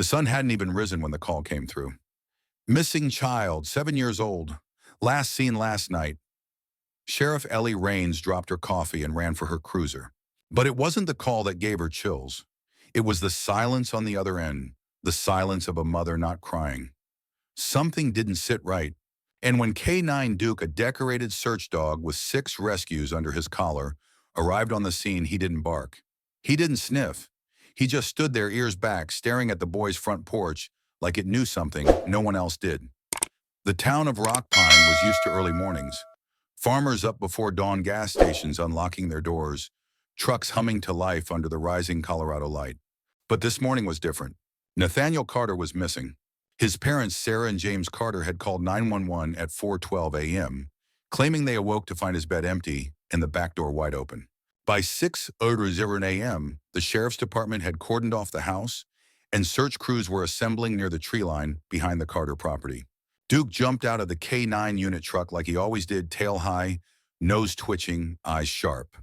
The sun hadn't even risen when the call came through. Missing child, 7 years old. Last seen last night. Sheriff Ellie Raines dropped her coffee and ran for her cruiser. But it wasn't the call that gave her chills. It was the silence on the other end, the silence of a mother not crying. Something didn't sit right. And when K9 Duke, a decorated search dog with 6 rescues under his collar, arrived on the scene, he didn't bark. He didn't sniff. He just stood there, ears back, staring at the boy's front porch like it knew something no one else did. The town of Rock Pine was used to early mornings. Farmers up before dawn, gas stations unlocking their doors, trucks humming to life under the rising Colorado light. But this morning was different. Nathaniel Carter was missing. His parents, Sarah and James Carter, had called 911 at 4:12 a.m., claiming they awoke to find his bed empty and the back door wide open. By 6:00 a.m., the sheriff's department had cordoned off the house, and search crews were assembling near the tree line behind the Carter property. Duke jumped out of the K9 unit truck like he always did, tail high, nose twitching, eyes sharp.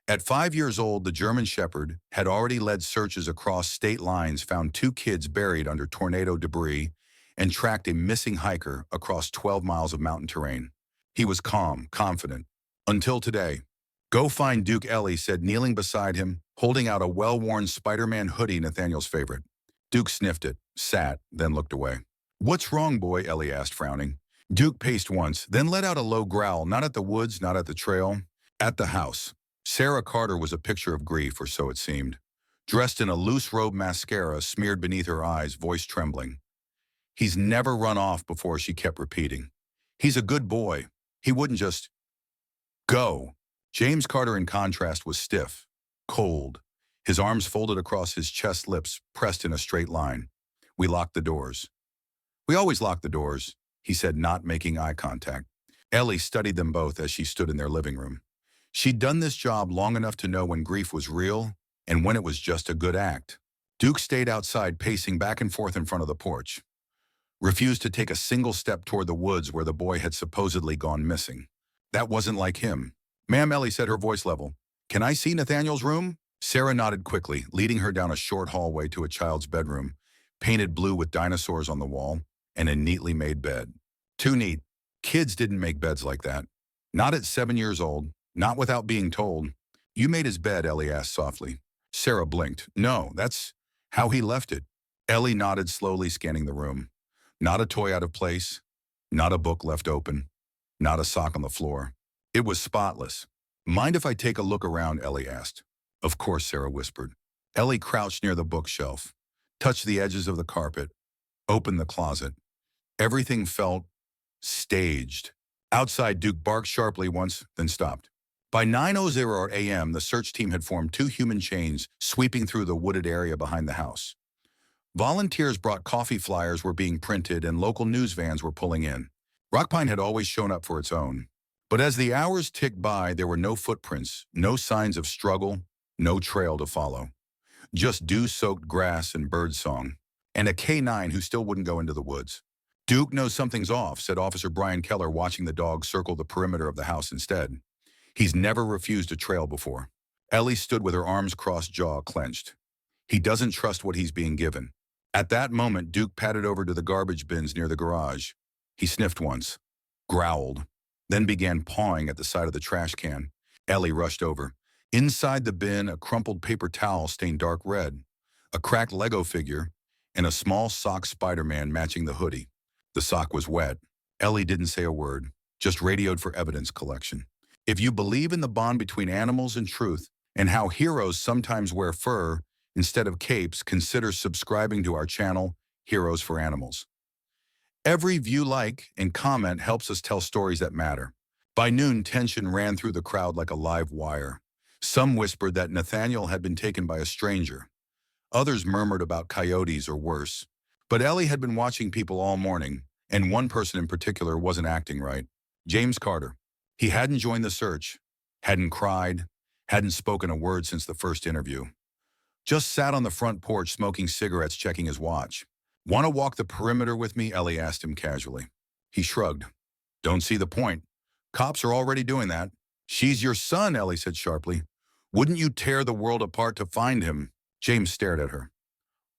At 5 years old, the German Shepherd had already led searches across state lines, found 2 kids buried under tornado debris, and tracked a missing hiker across 12 miles of mountain terrain. He was calm, confident. Until today. "Go find Duke," Ellie said, kneeling beside him, holding out a well-worn Spider-Man hoodie, Nathaniel's favorite. Duke sniffed it, sat, then looked away. "What's wrong, boy?" Ellie asked, frowning. Duke paced once, then let out a low growl, not at the woods, not at the trail, at the house. Sarah Carter was a picture of grief, or so it seemed. Dressed in a loose robe, mascara smeared beneath her eyes, voice trembling. "He's never run off before," she kept repeating. "He's a good boy. He wouldn't just go." James Carter, in contrast, was stiff, cold, his arms folded across his chest, lips pressed in a straight line. "We locked the doors." "We always lock the doors," he said, not making eye contact. Ellie studied them both as she stood in their living room. She'd done this job long enough to know when grief was real and when it was just a good act. Duke stayed outside, pacing back and forth in front of the porch. Refused to take a single step toward the woods where the boy had supposedly gone missing. That wasn't like him. "Ma'am," Ellie said, her voice level. "Can I see Nathaniel's room?" Sarah nodded quickly, leading her down a short hallway to a child's bedroom, painted blue with dinosaurs on the wall, and a neatly made bed. Too neat. Kids didn't make beds like that. Not at 7 years old. Not without being told. "You made his bed?" Ellie asked softly. Sarah blinked. "No, that's how he left it." Ellie nodded, slowly scanning the room. Not a toy out of place. Not a book left open. Not a sock on the floor. It was spotless. "Mind if I take a look around?" Ellie asked. "Of course," Sarah whispered. Ellie crouched near the bookshelf, touched the edges of the carpet, opened the closet. Everything felt staged. Outside, Duke barked sharply once, then stopped. By 9:00 a.m., the search team had formed 2 human chains sweeping through the wooded area behind the house. Volunteers brought coffee, flyers were being printed, and local news vans were pulling in. Rockpine had always shown up for its own. But as the hours ticked by, there were no footprints, no signs of struggle, no trail to follow. Just dew-soaked grass and birdsong, and a K9 who still wouldn't go into the woods. "Duke knows something's off," said Officer Brian Keller, watching the dog circle the perimeter of the house instead. "He's never refused a trail before." Ellie stood with her arms crossed, jaw clenched. "He doesn't trust what he's being given." At that moment, Duke padded over to the garbage bins near the garage. He sniffed once, growled, then began pawing at the side of the trash can. Ellie rushed over. Inside the bin, a crumpled paper towel stained dark red, a cracked Lego figure, and a small sock Spider-Man matching the hoodie. The sock was wet. Ellie didn't say a word, just radioed for evidence collection. "If you believe in the bond between animals and truth, and how heroes sometimes wear fur instead of capes, consider subscribing to our channel, Heroes for Animals. Every view, like, and comment helps us tell stories that matter." By noon, tension ran through the crowd like a live wire. Some whispered that Nathaniel had been taken by a stranger. Others murmured about coyotes or worse. But Ellie had been watching people all morning, and one person in particular wasn't acting right. James Carter. He hadn't joined the search, hadn't cried, hadn't spoken a word since the first interview. Just sat on the front porch smoking cigarettes, checking his watch. "Want to walk the perimeter with me?" Ellie asked him casually. He shrugged. "Don't see the point. Cops are already doing that." "She's your son," Ellie said sharply. "Wouldn't you tear the world apart to find him?" James stared at her.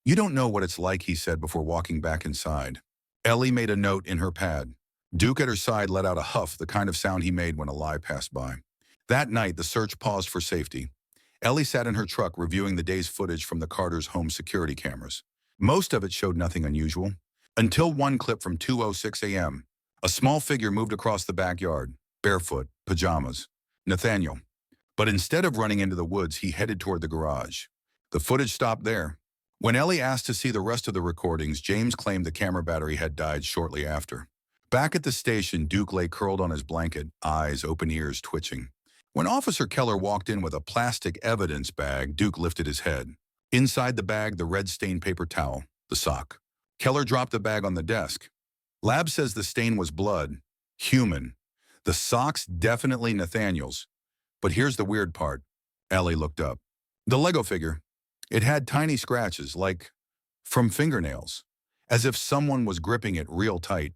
"You don't know what it's like," he said before walking back inside. Ellie made a note in her pad. Duke at her side let out a huff, the kind of sound he made when a lie passed by. That night, the search paused for safety. Ellie sat in her truck reviewing the day's footage from the Carters' home security cameras. Most of it showed nothing unusual, until one clip from 2:06 a.m. A small figure moved across the backyard, barefoot, pajamas. Nathaniel. But instead of running into the woods, he headed toward the garage. The footage stopped there. When Ellie asked to see the rest of the recordings, James claimed the camera battery had died shortly after. Back at the station, Duke lay curled on his blanket, eyes open, ears twitching. When Officer Keller walked in with a plastic evidence bag, Duke lifted his head. Inside the bag, the red stained paper towel, the sock. Keller dropped the bag on the desk. Lab says the stain was blood. Human. The sock's definitely Nathaniel's. But here's the weird part. Ellie looked up. The Lego figure. It had tiny scratches, like from fingernails, as if someone was gripping it real tight.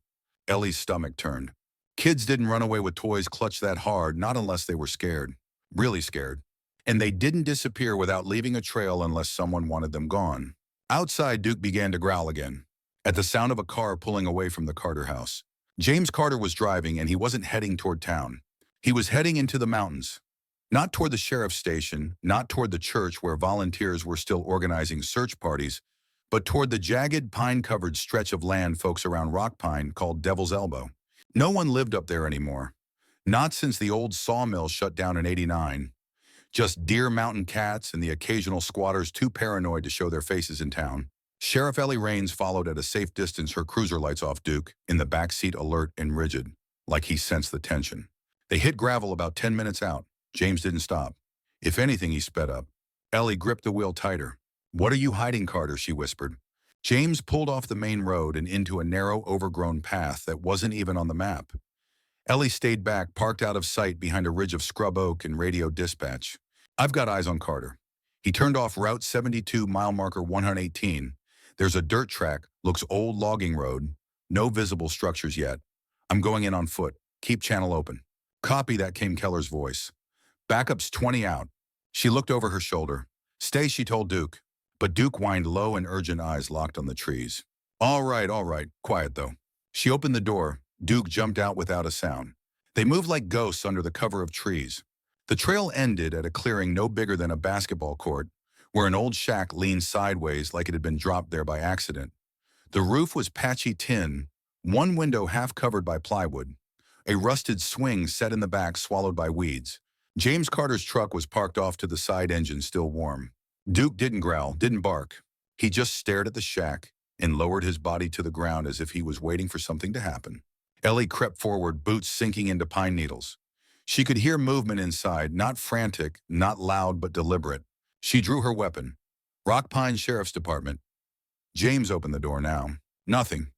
Ellie's stomach turned. Kids didn't run away with toys clutched that hard, not unless they were scared. Really scared. And they didn't disappear without leaving a trail unless someone wanted them gone. Outside, Duke began to growl again, at the sound of a car pulling away from the Carter house. James Carter was driving, and he wasn't heading toward town. He was heading into the mountains. Not toward the sheriff's station, not toward the church where volunteers were still organizing search parties, but toward the jagged, pine-covered stretch of land folks around Rock Pine called Devil's Elbow. No one lived up there anymore. Not since the old sawmill shut down in '89. Just deer mountain cats and the occasional squatters too paranoid to show their faces in town. Sheriff Ellie Raines followed at a safe distance, her cruiser lights off, Duke in the backseat, alert and rigid, like he sensed the tension. They hit gravel about 10 minutes out. James didn't stop. If anything, he sped up. Ellie gripped the wheel tighter. "What are you hiding, Carter?" she whispered. James pulled off the main road and into a narrow, overgrown path that wasn't even on the map. Ellie stayed back, parked out of sight behind a ridge of scrub oak and radioed dispatch. "I've got eyes on Carter." He turned off Route 72, mile marker 118. There's a dirt track, looks old logging road. No visible structures yet. "I'm going in on foot. Keep channel open." "Copy that," came Keller's voice. "Backup's 20 out." She looked over her shoulder. "Stay," she told Duke. But Duke whined low and urgent, eyes locked on the trees. All right, quiet though." She opened the door. Duke jumped out without a sound. They moved like ghosts under the cover of trees. The trail ended at a clearing no bigger than a basketball court, where an old shack leaned sideways like it had been dropped there by accident. The roof was patchy tin, one window half covered by plywood. A rusted swing set in the back, swallowed by weeds. James Carter's truck was parked off to the side, engine still warm. Duke didn't growl, didn't bark. He just stared at the shack and lowered his body to the ground as if he was waiting for something to happen. Ellie crept forward, boots sinking into pine needles. She could hear movement inside, not frantic, not loud, but deliberate. She drew her weapon. "Rock Pine Sheriff's Department." James opened the door now. Nothing.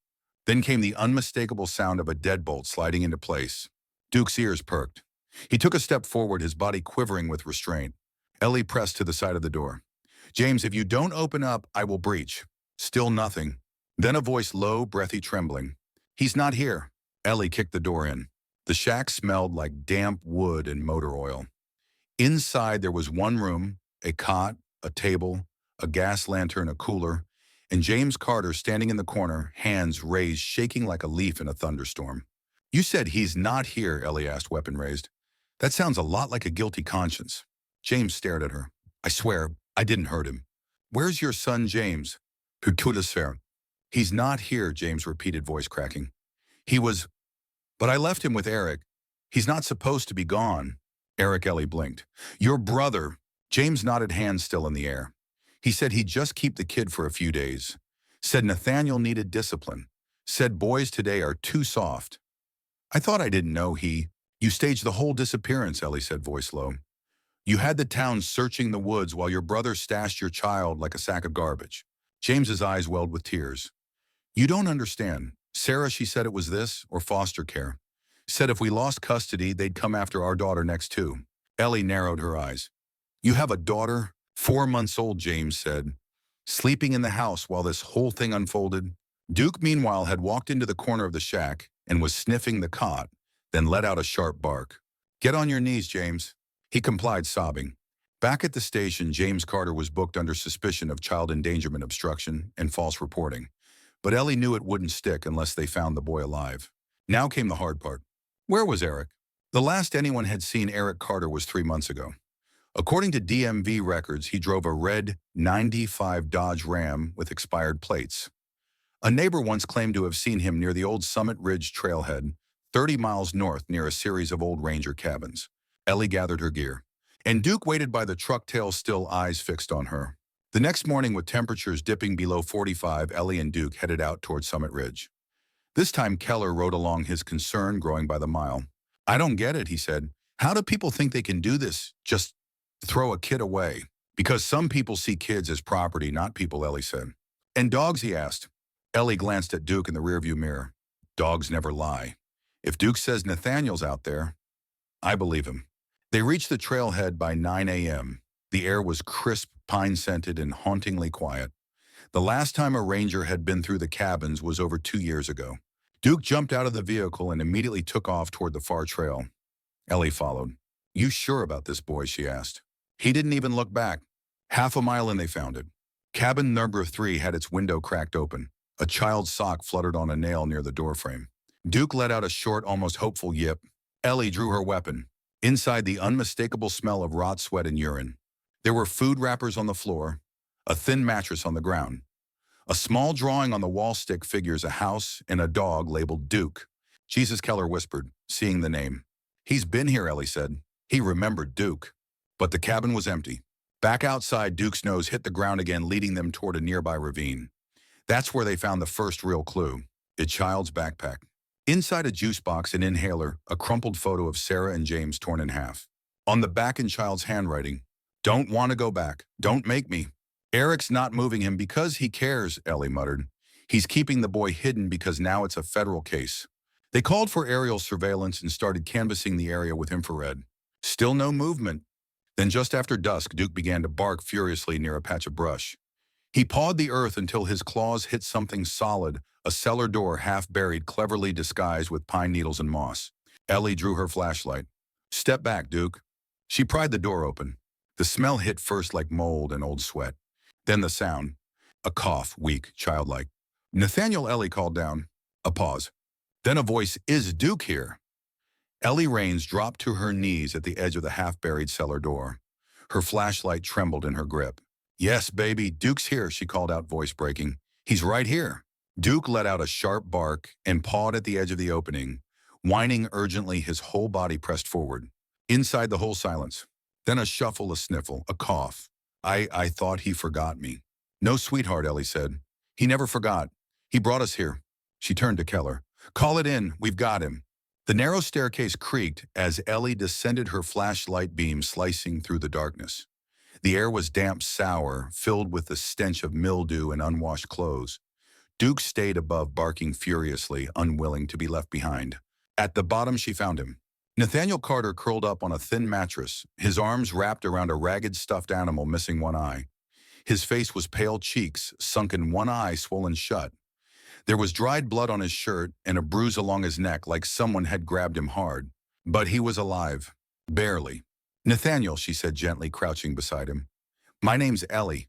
Then came the unmistakable sound of a deadbolt sliding into place. Duke's ears perked. He took a step forward, his body quivering with restraint. Ellie pressed to the side of the door. "James, if you don't open up, I will breach." Still nothing. Then a voice, low, breathy, trembling. "He's not here." Ellie kicked the door in. The shack smelled like damp wood and motor oil. Inside there was one room, a cot, a table, a gas lantern, a cooler, and James Carter standing in the corner, hands raised, shaking like a leaf in a thunderstorm. "You said he's not here," Ellie asked, weapon raised. "That sounds a lot like a guilty conscience." James stared at her. "I swear, I didn't hurt him." "Where's your son, James?" "Pukulasfer." "He's not here," James repeated, voice cracking. "He was, but I left him with Eric. He's not supposed to be gone." "Eric," Ellie blinked. "Your brother." James nodded, hands still in the air. "He said he'd just keep the kid for a few days. Said Nathaniel needed discipline. Said boys today are too soft." "I thought I didn't know he—" "You staged the whole disappearance," Ellie said, voice low. "You had the town searching the woods while your brother stashed your child like a sack of garbage." James's eyes welled with tears. "You don't understand. Sarah, she said it was this, or foster care. Said if we lost custody, they'd come after our daughter next too." Ellie narrowed her eyes. "You have a daughter? 4 months old," James said. "Sleeping in the house while this whole thing unfolded?" Duke, meanwhile, had walked into the corner of the shack and was sniffing the cot, then let out a sharp bark. "Get on your knees, James." He complied, sobbing. Back at the station, James Carter was booked under suspicion of child endangerment obstruction and false reporting. But Ellie knew it wouldn't stick unless they found the boy alive. Now came the hard part. Where was Eric? The last anyone had seen Eric Carter was 3 months ago. According to DMV records, he drove a red '95 Dodge Ram with expired plates. A neighbor once claimed to have seen him near the old Summit Ridge trailhead, 30 miles north near a series of old ranger cabins. Ellie gathered her gear, and Duke waited by the truck tail, still eyes fixed on her. The next morning, with temperatures dipping below 45, Ellie and Duke headed out toward Summit Ridge. This time, Keller rode along, his concern growing by the mile. "I don't get it," he said. "How do people think they can do this? Just throw a kid away?" "Because some people see kids as property, not people," Ellie said. "And dogs?" he asked. Ellie glanced at Duke in the rearview mirror. "Dogs never lie. If Duke says Nathaniel's out there, I believe him." They reached the trailhead by 9 a.m. The air was crisp, pine-scented, and hauntingly quiet. The last time a ranger had been through the cabins was over 2 years ago. Duke jumped out of the vehicle and immediately took off toward the far trail. Ellie followed. "You sure about this, boy?" she asked. He didn't even look back. Half a mile in, they found it. Cabin number 3 had its window cracked open. A child's sock fluttered on a nail near the doorframe. Duke let out a short, almost hopeful yip. Ellie drew her weapon. Inside, the unmistakable smell of rot sweat and urine. There were food wrappers on the floor, a thin mattress on the ground. A small drawing on the wall stick figures a house and a dog labeled Duke. "Jesus," Keller whispered, seeing the name. "He's been here," Ellie said. He remembered Duke. But the cabin was empty. Back outside, Duke's nose hit the ground again, leading them toward a nearby ravine. That's where they found the first real clue: a child's backpack. Inside, a juice box, an inhaler, a crumpled photo of Sarah and James torn in half. On the back, in child's handwriting, "Don't want to go back. Don't make me." "Eric's not moving him because he cares," Ellie muttered. "He's keeping the boy hidden because now it's a federal case." They called for aerial surveillance and started canvassing the area with infrared. Still no movement. Then just after dusk, Duke began to bark furiously near a patch of brush. He pawed the earth until his claws hit something solid, a cellar door half buried, cleverly disguised with pine needles and moss. Ellie drew her flashlight. "Step back, Duke." She pried the door open. The smell hit first like mold and old sweat. Then the sound. A cough, weak, childlike. "Nathaniel," Ellie called down. A pause. Then a voice, "Is Duke here?" Ellie Raines dropped to her knees at the edge of the half-buried cellar door. Her flashlight trembled in her grip. "Yes, baby, Duke's here," she called out, voice breaking. "He's right here." Duke let out a sharp bark and pawed at the edge of the opening, whining urgently, his whole body pressed forward. Inside, the whole silence. Then a shuffle, a sniffle, a cough. I thought he forgot me." "No, sweetheart," Ellie said. "He never forgot. He brought us here." She turned to Keller. "Call it in. We've got him." The narrow staircase creaked as Ellie descended, her flashlight beam slicing through the darkness. The air was damp, sour, filled with the stench of mildew and unwashed clothes. Duke stayed above, barking furiously, unwilling to be left behind. At the bottom, she found him. Nathaniel Carter curled up on a thin mattress, his arms wrapped around a ragged stuffed animal missing one eye. His face was pale cheeks, sunken, one eye swollen shut. There was dried blood on his shirt and a bruise along his neck, like someone had grabbed him hard. But he was alive. Barely. "Nathaniel," she said gently, crouching beside him. "My name's Ellie.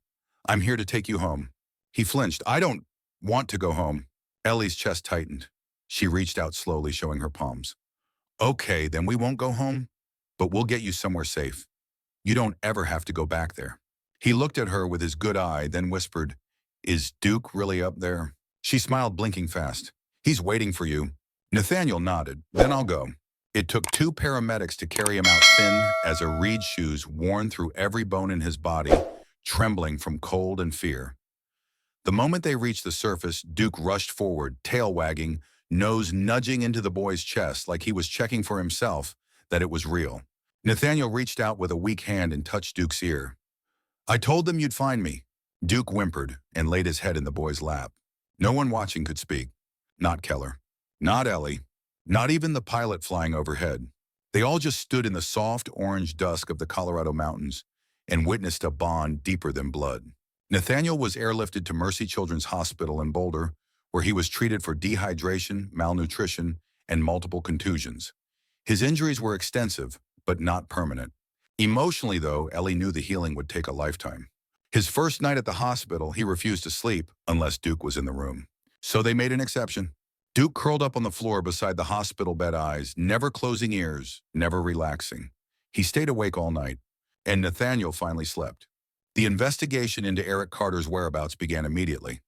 I'm here to take you home." He flinched. "I don't want to go home." Ellie's chest tightened. She reached out slowly, showing her palms. "Okay, then we won't go home, but we'll get you somewhere safe. You don't ever have to go back there." He looked at her with his good eye, then whispered, "Is Duke really up there?" She smiled, blinking fast. "He's waiting for you." Nathaniel nodded. "Then I'll go." It took 2 paramedics to carry him out, thin as a reed shoes, worn through every bone in his body, trembling from cold and fear. The moment they reached the surface, Duke rushed forward, tail wagging, nose nudging into the boy's chest like he was checking for himself that it was real. Nathaniel reached out with a weak hand and touched Duke's ear. "I told them you'd find me." Duke whimpered and laid his head in the boy's lap. No one watching could speak. Not Keller. Not Ellie. Not even the pilot flying overhead. They all just stood in the soft orange dusk of the Colorado mountains and witnessed a bond deeper than blood. Nathaniel was airlifted to Mercy Children's Hospital in Boulder, where he was treated for dehydration, malnutrition, and multiple contusions. His injuries were extensive, but not permanent. Emotionally, though, Ellie knew the healing would take a lifetime. His first night at the hospital, he refused to sleep unless Duke was in the room. So they made an exception. Duke curled up on the floor beside the hospital bed, eyes never closing, ears never relaxing. He stayed awake all night, and Nathaniel finally slept. The investigation into Eric Carter's whereabouts began immediately,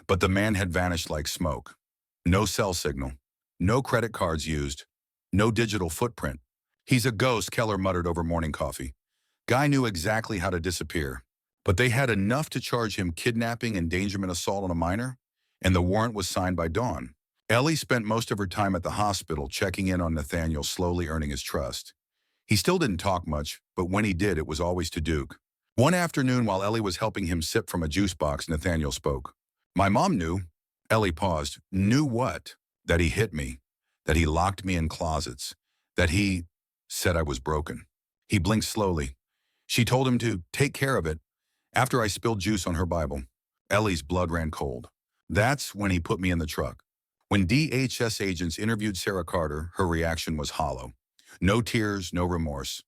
but the man had vanished like smoke. No cell signal, no credit cards used, no digital footprint. He's a ghost, Keller muttered over morning coffee. Guy knew exactly how to disappear, but they had enough to charge him kidnapping, endangerment, assault on a minor, and the warrant was signed by Dawn. Ellie spent most of her time at the hospital checking in on Nathaniel, slowly earning his trust. He still didn't talk much, but when he did, it was always to Duke. One afternoon, while Ellie was helping him sip from a juice box, Nathaniel spoke. My mom knew. Ellie paused. Knew what? That he hit me, that he locked me in closets, that he said I was broken. He blinked slowly. She told him to take care of it after I spilled juice on her Bible. Ellie's blood ran cold. That's when he put me in the truck. When DHS agents interviewed Sarah Carter, her reaction was hollow. No tears, no remorse.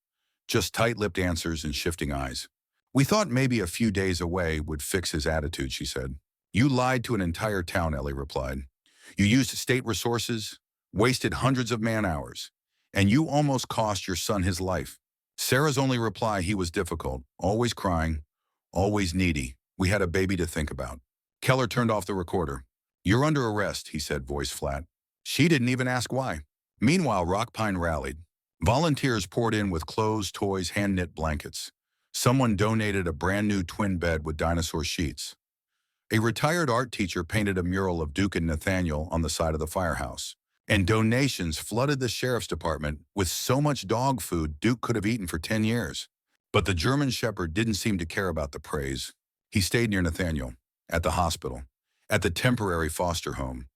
Just tight-lipped answers and shifting eyes. We thought maybe a few days away would fix his attitude, she said. You lied to an entire town, Ellie replied. You used state resources, wasted hundreds of man-hours, and you almost cost your son his life. Sarah's only reply, he was difficult, always crying, always needy. We had a baby to think about. Keller turned off the recorder. You're under arrest, he said, voice flat. She didn't even ask why. Meanwhile, Rock Pine rallied. Volunteers poured in with clothes, toys, hand-knit blankets. Someone donated a brand new twin bed with dinosaur sheets. A retired art teacher painted a mural of Duke and Nathaniel on the side of the firehouse. And donations flooded the sheriff's department with so much dog food Duke could have eaten for 10 years. But the German Shepherd didn't seem to care about the praise. He stayed near Nathaniel, at the hospital, at the temporary foster home,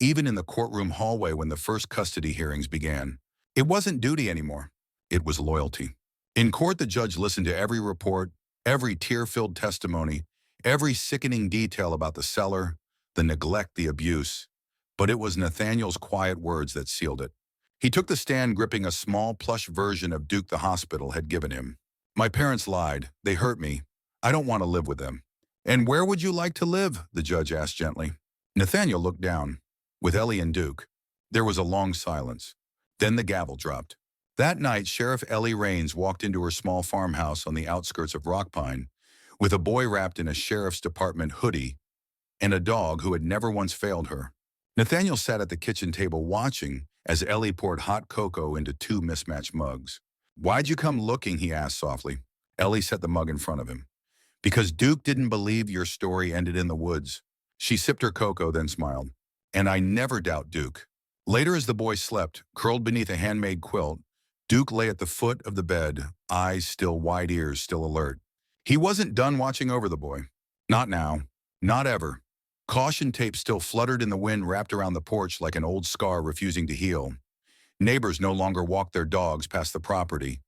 even in the courtroom hallway when the first custody hearings began. It wasn't duty anymore. It was loyalty. In court, the judge listened to every report, every tear-filled testimony, every sickening detail about the cellar, the neglect, the abuse. But it was Nathaniel's quiet words that sealed it. He took the stand gripping a small plush version of Duke the hospital had given him. My parents lied. They hurt me. I don't want to live with them. And where would you like to live? The judge asked gently. Nathaniel looked down. With Ellie and Duke. There was a long silence. Then the gavel dropped. That night, Sheriff Ellie Raines walked into her small farmhouse on the outskirts of Rock Pine with a boy wrapped in a sheriff's department hoodie and a dog who had never once failed her. Nathaniel sat at the kitchen table watching as Ellie poured hot cocoa into two mismatched mugs. Why'd you come looking? He asked softly. Ellie set the mug in front of him. Because Duke didn't believe your story ended in the woods. She sipped her cocoa, then smiled. And I never doubt Duke. Later, as the boy slept, curled beneath a handmade quilt, Duke lay at the foot of the bed, eyes still wide, ears still alert. He wasn't done watching over the boy. Not now. Not ever. Caution tape still fluttered in the wind, wrapped around the porch like an old scar refusing to heal. Neighbors no longer walked their dogs past the property.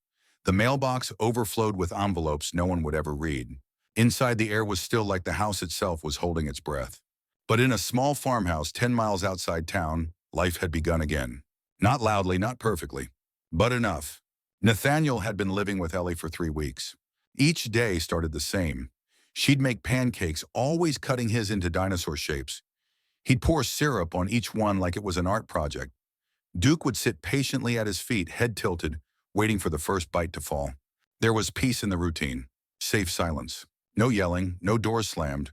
The mailbox overflowed with envelopes no one would ever read. Inside, the air was still like the house itself was holding its breath. But in a small farmhouse 10 miles outside town, life had begun again. Not loudly, not perfectly, but enough. Nathaniel had been living with Ellie for 3 weeks. Each day started the same. She'd make pancakes, always cutting his into dinosaur shapes. He'd pour syrup on each one like it was an art project. Duke would sit patiently at his feet, head tilted, waiting for the first bite to fall. There was peace in the routine, safe silence. No yelling, no doors slammed,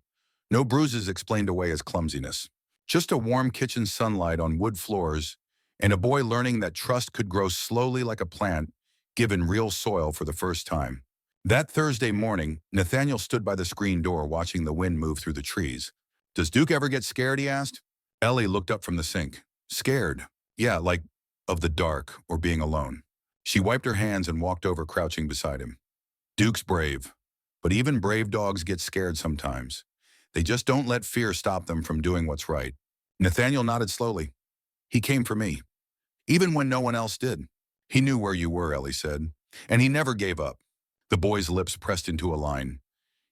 no bruises explained away as clumsiness. Just a warm kitchen sunlight on wood floors and a boy learning that trust could grow slowly like a plant, given real soil for the first time. That Thursday morning, Nathaniel stood by the screen door watching the wind move through the trees. Does Duke ever get scared? He asked. Ellie looked up from the sink. Scared? Yeah, like of the dark or being alone. She wiped her hands and walked over, crouching beside him. Duke's brave, but even brave dogs get scared sometimes. They just don't let fear stop them from doing what's right. Nathaniel nodded slowly. He came for me, even when no one else did. He knew where you were, Ellie said, and he never gave up. The boy's lips pressed into a line.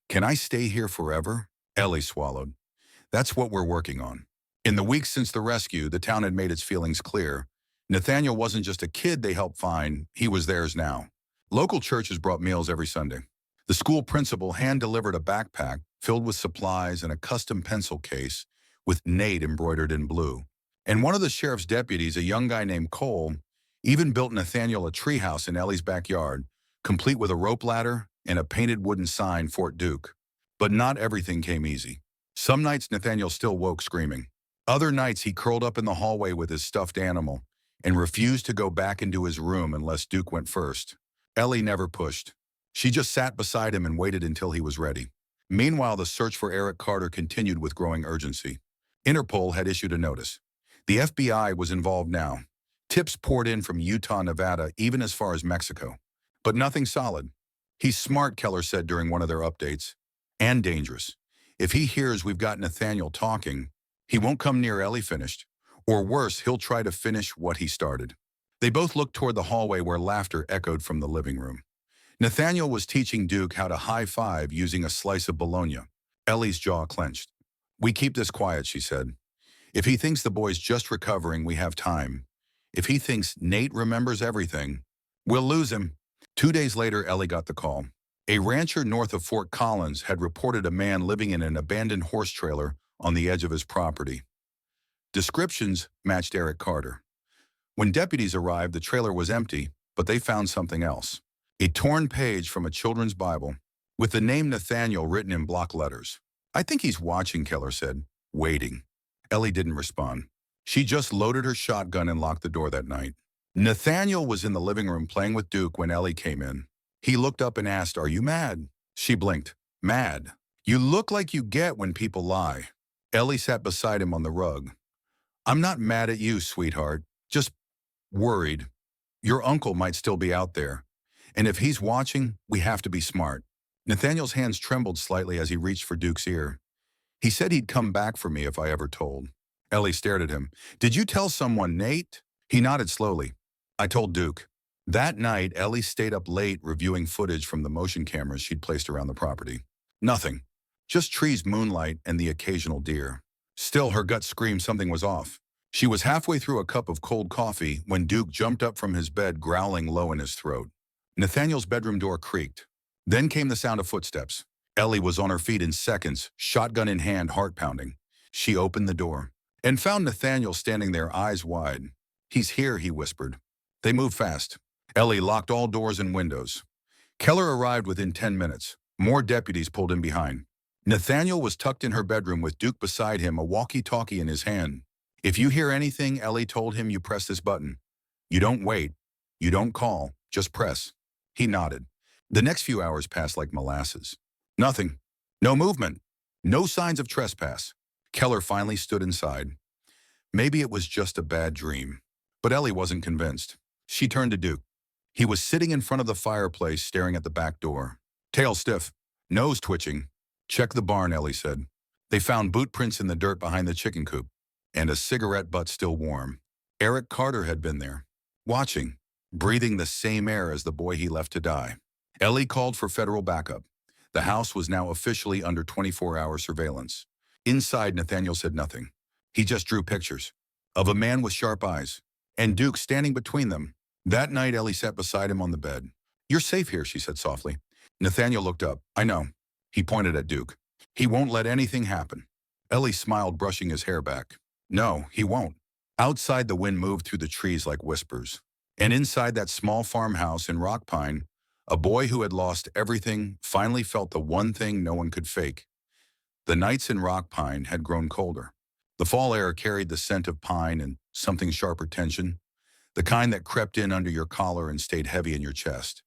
Can I stay here forever? Ellie swallowed. That's what we're working on. In the weeks since the rescue, the town had made its feelings clear. Nathaniel wasn't just a kid they helped find, he was theirs now. Local churches brought meals every Sunday. The school principal hand-delivered a backpack filled with supplies and a custom pencil case with Nate embroidered in blue. And one of the sheriff's deputies, a young guy named Cole, even built Nathaniel a treehouse in Ellie's backyard, complete with a rope ladder and a painted wooden sign, Fort Duke. But not everything came easy. Some nights Nathaniel still woke screaming. Other nights he curled up in the hallway with his stuffed animal and refused to go back into his room unless Duke went first. Ellie never pushed. She just sat beside him and waited until he was ready. Meanwhile, the search for Eric Carter continued with growing urgency. Interpol had issued a notice. The FBI was involved now. Tips poured in from Utah, Nevada, even as far as Mexico. But nothing solid. He's smart, Keller said during one of their updates. And dangerous. If he hears we've got Nathaniel talking, he won't come near Ellie finished. Or worse, he'll try to finish what he started. They both looked toward the hallway where laughter echoed from the living room. Nathaniel was teaching Duke how to high-five using a slice of bologna. Ellie's jaw clenched. "We keep this quiet," she said. "If he thinks the boy's just recovering, we have time. If he thinks Nate remembers everything, we'll lose him." 2 days later, Ellie got the call. A rancher north of Fort Collins had reported a man living in an abandoned horse trailer on the edge of his property. Descriptions matched Eric Carter. When deputies arrived, the trailer was empty, but they found something else. A torn page from a children's Bible, with the name Nathaniel written in block letters. "I think he's watching," Keller said, waiting. Ellie didn't respond. She just loaded her shotgun and locked the door that night. Nathaniel was in the living room playing with Duke when Ellie came in. He looked up and asked, "Are you mad?" She blinked. "Mad? You look like you get when people lie." Ellie sat beside him on the rug. "I'm not mad at you, sweetheart. Just worried. Your uncle might still be out there. And if he's watching, we have to be smart." Nathaniel's hands trembled slightly as he reached for Duke's ear. "He said he'd come back for me if I ever told." Ellie stared at him. "Did you tell someone, Nate?" He nodded slowly. "I told Duke." That night, Ellie stayed up late reviewing footage from the motion cameras she'd placed around the property. Nothing. Just trees, moonlight, and the occasional deer. Still, her gut screamed something was off. She was halfway through a cup of cold coffee when Duke jumped up from his bed, growling low in his throat. Nathaniel's bedroom door creaked. Then came the sound of footsteps. Ellie was on her feet in seconds, shotgun in hand, heart pounding. She opened the door and found Nathaniel standing there, eyes wide. "He's here," he whispered. They moved fast. Ellie locked all doors and windows. Keller arrived within 10 minutes. More deputies pulled in behind. Nathaniel was tucked in her bedroom with Duke beside him, a walkie-talkie in his hand. "If you hear anything," Ellie told him, "you press this button. You don't wait. You don't call. Just press." He nodded. The next few hours passed like molasses. Nothing. No movement. No signs of trespass. Keller finally stood inside. Maybe it was just a bad dream. But Ellie wasn't convinced. She turned to Duke. He was sitting in front of the fireplace, staring at the back door. Tail stiff. Nose twitching. "Check the barn," Ellie said. They found boot prints in the dirt behind the chicken coop, and a cigarette butt still warm. Eric Carter had been there, watching, breathing the same air as the boy he left to die. Ellie called for federal backup. The house was now officially under 24-hour surveillance. Inside, Nathaniel said nothing. He just drew pictures of a man with sharp eyes, and Duke standing between them. That night, Ellie sat beside him on the bed. "You're safe here," she said softly. Nathaniel looked up. "I know." He pointed at Duke. "He won't let anything happen." Ellie smiled, brushing his hair back. "No, he won't." Outside, the wind moved through the trees like whispers. And inside that small farmhouse in Rock Pine, a boy who had lost everything finally felt the one thing no one could fake. The nights in Rock Pine had grown colder. The fall air carried the scent of pine and something sharper tension, the kind that crept in under your collar and stayed heavy in your chest.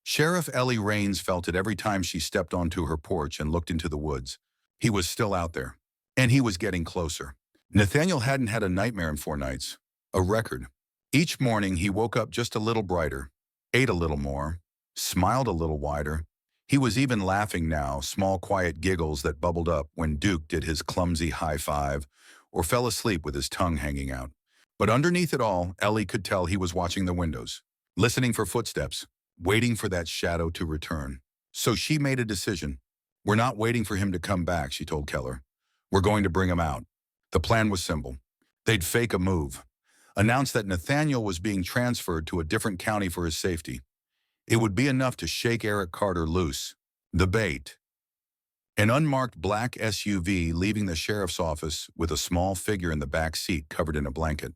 Sheriff Ellie Raines felt it every time she stepped onto her porch and looked into the woods. He was still out there, and he was getting closer. Nathaniel hadn't had a nightmare in 4 nights, a record. Each morning, he woke up just a little brighter, ate a little more, smiled a little wider. He was even laughing now, small quiet giggles that bubbled up when Duke did his clumsy high five or fell asleep with his tongue hanging out. But underneath it all, Ellie could tell he was watching the windows, listening for footsteps, waiting for that shadow to return. So she made a decision. "We're not waiting for him to come back," she told Keller. "We're going to bring him out." The plan was simple. They'd fake a move, announce that Nathaniel was being transferred to a different county for his safety, It would be enough to shake Eric Carter loose. The bait. An unmarked black SUV leaving the sheriff's office with a small figure in the back seat covered in a blanket.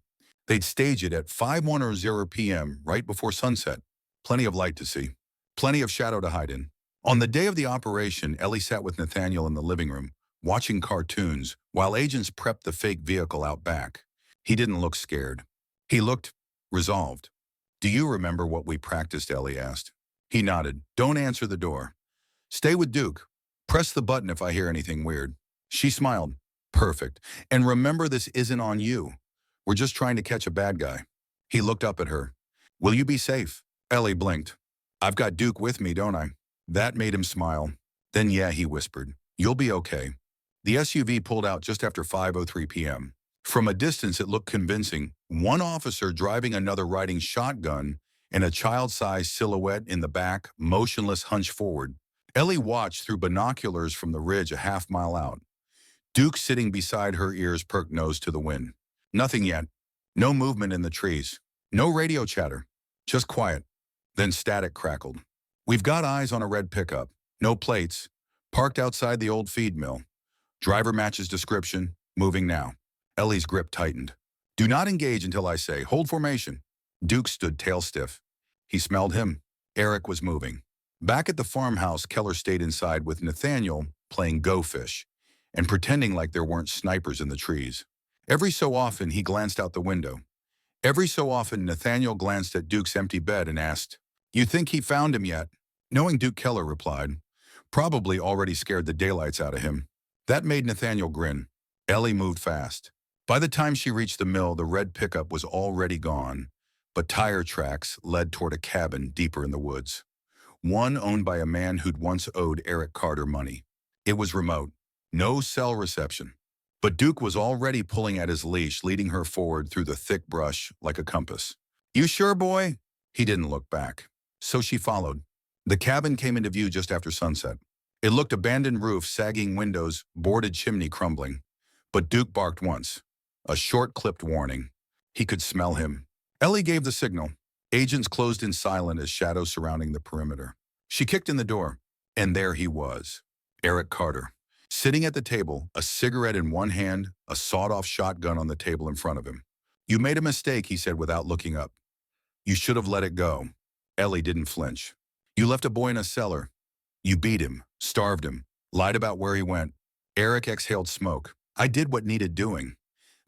They'd stage it at 5:10 p.m. right before sunset. Plenty of light to see. Plenty of shadow to hide in. On the day of the operation, Ellie sat with Nathaniel in the living room, watching cartoons, while agents prepped the fake vehicle out back. He didn't look scared. He looked resolved. "Do you remember what we practiced?" Ellie asked. He nodded. "Don't answer the door. Stay with Duke. Press the button if I hear anything weird." She smiled. "Perfect. And remember, this isn't on you. We're just trying to catch a bad guy." He looked up at her. "Will you be safe?" Ellie blinked. "I've got Duke with me, don't I?" That made him smile. "Then yeah," he whispered. "You'll be okay." The SUV pulled out just after 5:03 p.m. From a distance, it looked convincing. One officer driving, another riding shotgun, and a child-sized silhouette in the back, motionless, hunched forward. Ellie watched through binoculars from the ridge a half-mile out. Duke sitting beside her, ears perked, nose to the wind. Nothing yet. No movement in the trees. No radio chatter. Just quiet. Then static crackled. "We've got eyes on a red pickup. No plates. Parked outside the old feed mill. Driver matches description. Moving now." Ellie's grip tightened. "Do not engage until I say. Hold formation." Duke stood tail stiff. He smelled him. Eric was moving. Back at the farmhouse, Keller stayed inside with Nathaniel, playing Go Fish and pretending like there weren't snipers in the trees. Every so often, he glanced out the window. Every so often, Nathaniel glanced at Duke's empty bed and asked, "You think he found him yet?" Knowing Duke, Keller replied, "Probably already scared the daylights out of him." That made Nathaniel grin. Ellie moved fast. By the time she reached the mill, the red pickup was already gone, but tire tracks led toward a cabin deeper in the woods. One owned by a man who'd once owed Eric Carter money. It was remote. No cell reception. But Duke was already pulling at his leash, leading her forward through the thick brush like a compass. "You sure, boy?" He didn't look back. So she followed. The cabin came into view just after sunset. It looked abandoned: roof, sagging windows, boarded chimney crumbling. But Duke barked once. A short, clipped warning. He could smell him. Ellie gave the signal. Agents closed in silent as shadows surrounding the perimeter. She kicked in the door, and there he was, Eric Carter, sitting at the table, a cigarette in one hand, a sawed-off shotgun on the table in front of him. "You made a mistake," he said without looking up. "You should have let it go." Ellie didn't flinch. "You left a boy in a cellar. You beat him, starved him, lied about where he went." Eric exhaled smoke. "I did what needed doing.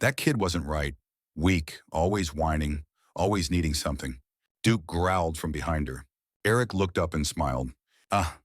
That kid wasn't right. Weak, always whining, always needing something." Duke growled from behind her. Eric looked up and smiled. "Ah,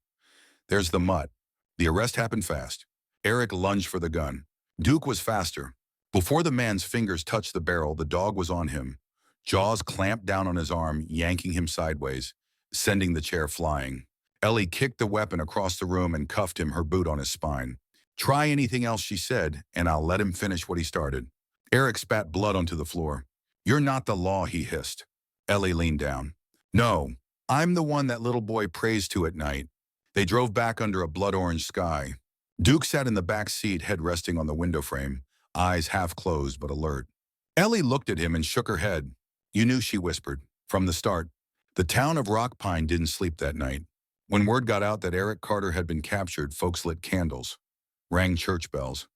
there's the mutt." The arrest happened fast. Eric lunged for the gun. Duke was faster. Before the man's fingers touched the barrel, the dog was on him. Jaws clamped down on his arm, yanking him sideways, sending the chair flying. Ellie kicked the weapon across the room and cuffed him, her boot on his spine. "Try anything else," she said, "and I'll let him finish what he started." Eric spat blood onto the floor. "You're not the law," he hissed. Ellie leaned down. "No, I'm the one that little boy prays to at night." They drove back under a blood-orange sky. Duke sat in the back seat, head resting on the window frame, eyes half closed but alert. Ellie looked at him and shook her head. "You knew," she whispered, "from the start." The town of Rock Pine didn't sleep that night. When word got out that Eric Carter had been captured, folks lit candles, rang church bells.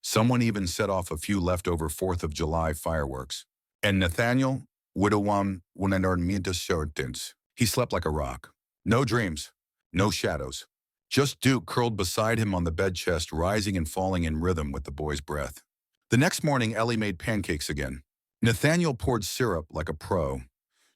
Someone even set off a few leftover 4th of July fireworks. And Nathaniel, widowum, shortens. He slept like a rock. No dreams, no shadows. Just Duke curled beside him on the bed chest, rising and falling in rhythm with the boy's breath. The next morning, Ellie made pancakes again. Nathaniel poured syrup like a pro.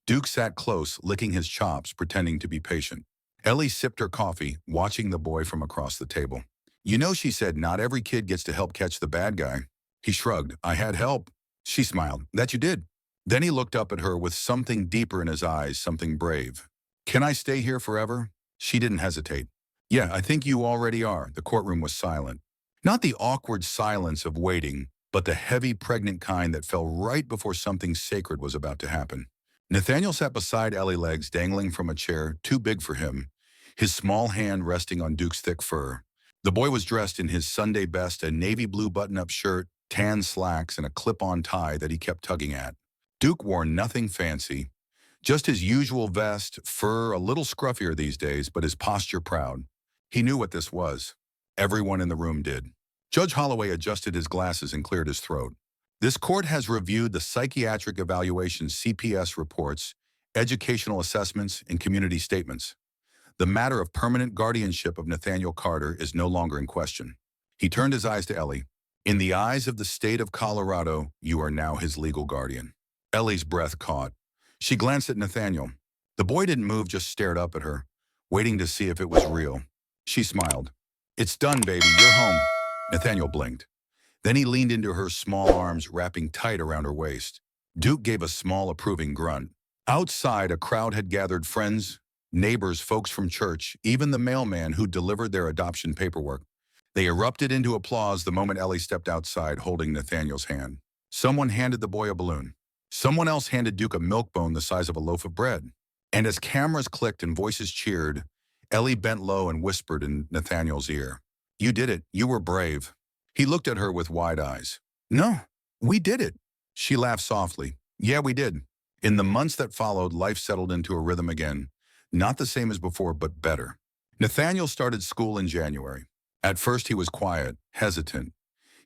Duke sat close, licking his chops, pretending to be patient. Ellie sipped her coffee, watching the boy from across the table. "You know," she said, "not every kid gets to help catch the bad guy." He shrugged. "I had help." She smiled. "That you did." Then he looked up at her with something deeper in his eyes, something brave. "Can I stay here forever?" She didn't hesitate. "Yeah, I think you already are." The courtroom was silent. Not the awkward silence of waiting, but the heavy, pregnant kind that fell right before something sacred was about to happen. Nathaniel sat beside Ellie, legs dangling from a chair too big for him, his small hand resting on Duke's thick fur. The boy was dressed in his Sunday best, a navy blue button-up shirt, tan slacks, and a clip-on tie that he kept tugging at. Duke wore nothing fancy, Just his usual vest, fur a little scruffier these days, but his posture proud. He knew what this was. Everyone in the room did. Judge Holloway adjusted his glasses and cleared his throat. This court has reviewed the psychiatric evaluation CPS reports, educational assessments, and community statements. The matter of permanent guardianship of Nathaniel Carter is no longer in question. He turned his eyes to Ellie. In the eyes of the state of Colorado, you are now his legal guardian. Ellie's breath caught. She glanced at Nathaniel. The boy didn't move, just stared up at her, waiting to see if it was real. She smiled. It's done, baby. You're home. Nathaniel blinked. Then he leaned into her small arms, wrapping tight around her waist. Duke gave a small, approving grunt. Outside, a crowd had gathered, friends, neighbors, folks from church, even the mailman who delivered their adoption paperwork. They erupted into applause the moment Ellie stepped outside, holding Nathaniel's hand. Someone handed the boy a balloon. Someone else handed Duke a milk bone the size of a loaf of bread. And as cameras clicked and voices cheered, Ellie bent low and whispered in Nathaniel's ear, "You did it. You were brave." He looked at her with wide eyes. "No, we did it." She laughed softly. "Yeah, we did." In the months that followed, life settled into a rhythm again. Not the same as before, but better. Nathaniel started school in January. At first, he was quiet, hesitant.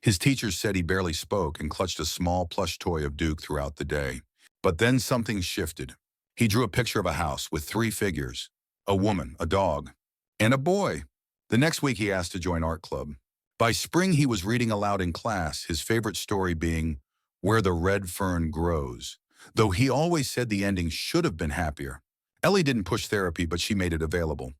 His teachers said he barely spoke and clutched a small plush toy of Duke throughout the day. But then something shifted. He drew a picture of a house with 3 figures, a woman, a dog, and a boy. The next week, he asked to join art club. By spring, he was reading aloud in class, his favorite story being Where the Red Fern Grows, though he always said the ending should have been happier. Ellie didn't push therapy, but she made it available.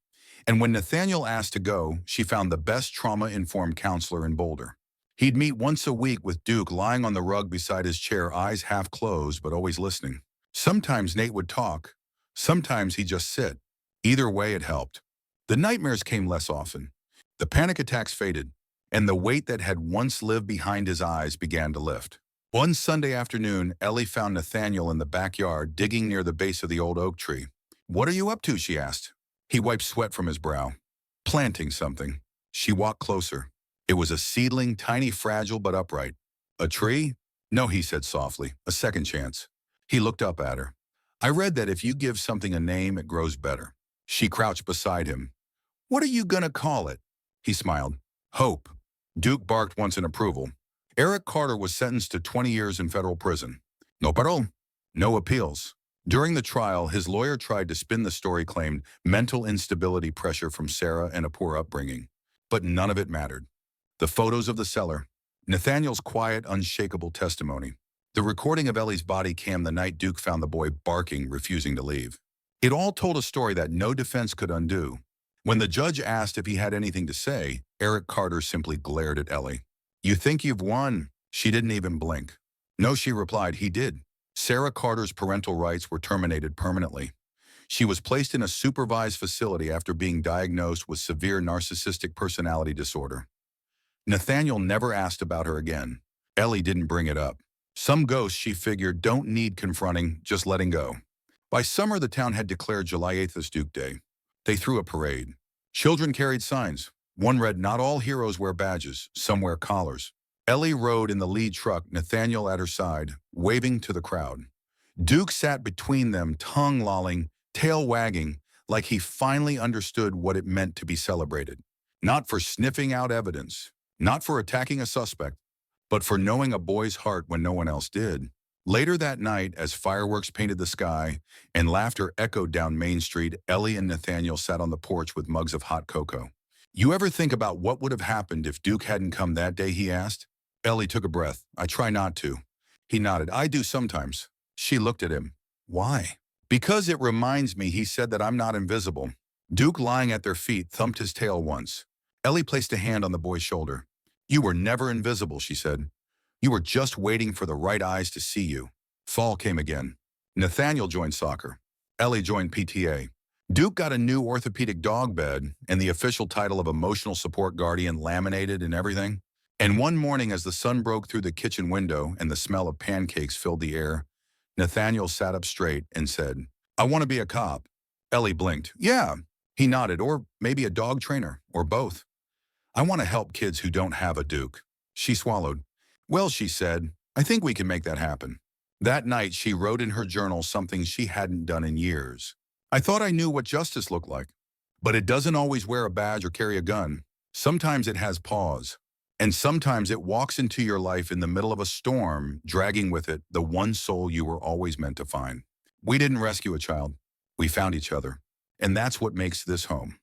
And when Nathaniel asked to go, she found the best trauma-informed counselor in Boulder. He'd meet once a week with Duke lying on the rug beside his chair, eyes half closed but always listening. Sometimes Nate would talk. Sometimes he'd just sit. Either way, it helped. The nightmares came less often. The panic attacks faded, and the weight that had once lived behind his eyes began to lift. One Sunday afternoon, Ellie found Nathaniel in the backyard, digging near the base of the old oak tree. "What are you up to?" she asked. He wiped sweat from his brow. "Planting something." She walked closer. It was a seedling, tiny, fragile, but upright. "A tree?" "No," he said softly. "A second chance." He looked up at her. "I read that if you give something a name, it grows better." She crouched beside him. "What are you gonna call it?" He smiled. "Hope." Duke barked once in approval. Eric Carter was sentenced to 20 years in federal prison. No parole. No appeals. During the trial, his lawyer tried to spin the story, claimed mental instability, pressure from Sarah, and a poor upbringing. But none of it mattered. The photos of the cellar, Nathaniel's quiet, unshakable testimony, the recording of Ellie's body cam the night Duke found the boy barking, refusing to leave. It all told a story that no defense could undo. When the judge asked if he had anything to say, Eric Carter simply glared at Ellie. "You think you've won?" She didn't even blink. "No," she replied, "he did." Sarah Carter's parental rights were terminated permanently. She was placed in a supervised facility after being diagnosed with severe narcissistic personality disorder. Nathaniel never asked about her again. Ellie didn't bring it up. Some ghosts, she figured, don't need confronting, just letting go. By summer, the town had declared July 8th as Duke Day. They threw a parade. Children carried signs. One read, "Not all heroes wear badges, some wear collars." Ellie rode in the lead truck, Nathaniel at her side, waving to the crowd. Duke sat between them, tongue lolling, tail wagging, like he finally understood what it meant to be celebrated. Not for sniffing out evidence, not for attacking a suspect, but for knowing a boy's heart when no one else did. Later that night, as fireworks painted the sky and laughter echoed down Main Street, Ellie and Nathaniel sat on the porch with mugs of hot cocoa. "You ever think about what would have happened if Duke hadn't come that day?" he asked. Ellie took a breath. "I try not to." He nodded. "I do sometimes." She looked at him. "Why?" "Because it reminds me," he said, "that I'm not invisible." Duke, lying at their feet, thumped his tail once. Ellie placed a hand on the boy's shoulder. "You were never invisible," she said. "You were just waiting for the right eyes to see you." Fall came again. Nathaniel joined soccer. Ellie joined PTA. Duke got a new orthopedic dog bed and the official title of emotional support guardian laminated and everything. And one morning, as the sun broke through the kitchen window and the smell of pancakes filled the air, Nathaniel sat up straight and said, "I want to be a cop." Ellie blinked. "Yeah." He nodded. "Or maybe a dog trainer, or both. I want to help kids who don't have a Duke." She swallowed. "Well," she said, "I think we can make that happen." That night, she wrote in her journal something she hadn't done in years. I thought I knew what justice looked like, but it doesn't always wear a badge or carry a gun. Sometimes it has paws, and sometimes it walks into your life in the middle of a storm, dragging with it the one soul you were always meant to find. We didn't rescue a child. We found each other. And that's what makes this home.